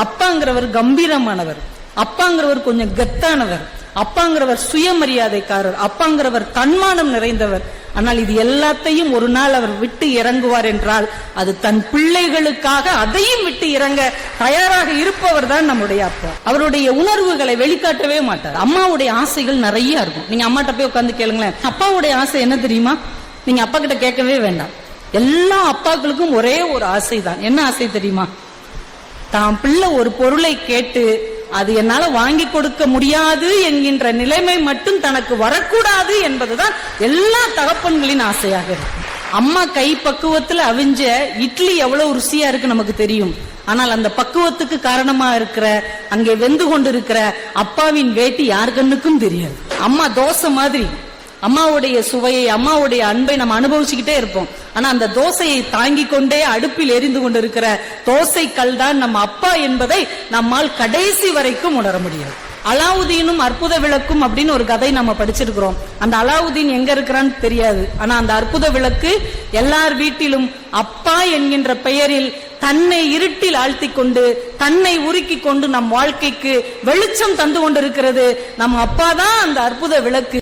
அப்பாங்கிறவர் கம்பீரமானவர், அப்பாங்கிறவர் கொஞ்சம் கெத்தானவர், அப்பாங்கிறவர் சுயமரியாதைக்காரர், அப்பாங்கிறவர் தன்மானம் நிறைந்தவர். ஆனால் இது எல்லாத்தையும் ஒரு நாள் அவர் விட்டு இறங்குவார் என்றால் அது தன் பிள்ளைகளுக்காக அதையும் விட்டு இறங்க தயாராக இருப்பவர் தான் நம்முடைய அப்பா. அவருடைய உணர்வுகளை வெளிக்காட்டவே மாட்டார். அம்மாவுடைய ஆசைகள் நிறைய இருக்கும். நீங்க அம்மாட்ட போய் உட்கார்ந்து கேளுங்களேன், அப்பாவுடைய ஆசை என்ன தெரியுமா? நீங்க அப்பா கிட்ட கேட்கவே வேண்டாம். எல்லா அப்பாக்களுக்கும் ஒரே ஒரு ஆசை தான். என்ன ஆசை தெரியுமா? தான் பிள்ளை ஒரு பொருளை கேட்டு அது என்னால வாங்கி கொடுக்க முடியாது என்கின்ற நிலைமை மட்டும் தனக்கு வரக்கூடாது என்பதுதான் எல்லா தகப்பன்களின் ஆசையாக இருக்கும். அம்மா கை பக்குவத்துல அவிஞ்ச இட்லி எவ்வளவு ருசியா இருக்கு நமக்கு தெரியும். ஆனால் அந்த பக்குவத்துக்கு காரணமா இருக்கிற, அங்கே வெந்து கொண்டிருக்கிற அப்பாவின் வேட்டி யார் கண்ணுக்கும் தெரியாது. அம்மா தோசை மாதிரி அம்மாவுடைய சுவையை, அம்மாவுடைய அன்பை நம்ம அனுபவிச்சுக்கிட்டே இருப்போம். ஆனா அந்த தோசையை தாங்கி கொண்டே அடுப்பில் எரிந்து கொண்டிருக்கிற தோசை கல் தான் நம்ம அப்பா என்பதை நம்மால் கடைசி வரைக்கும் உணர முடியாது. அலாவுதீனும் அற்புத விளக்கும் அப்படின்னு ஒரு கதை நம்ம படிச்சிருக்கிறோம். அந்த அலாவுதீன் எங்க இருக்கிறான்னு தெரியாது. ஆனா அந்த அற்புத விளக்கு எல்லார் வீட்டிலும் அப்பா என்கின்ற பெயரில் தன்னை இருட்டில் ஆழ்த்தி கொண்டு, தன்னை உருக்கி கொண்டு நம் வாழ்க்கைக்கு வெளிச்சம் தந்து கொண்டிருக்கிறது. நம்ம அப்பா தான் அந்த அற்புத விளக்கு.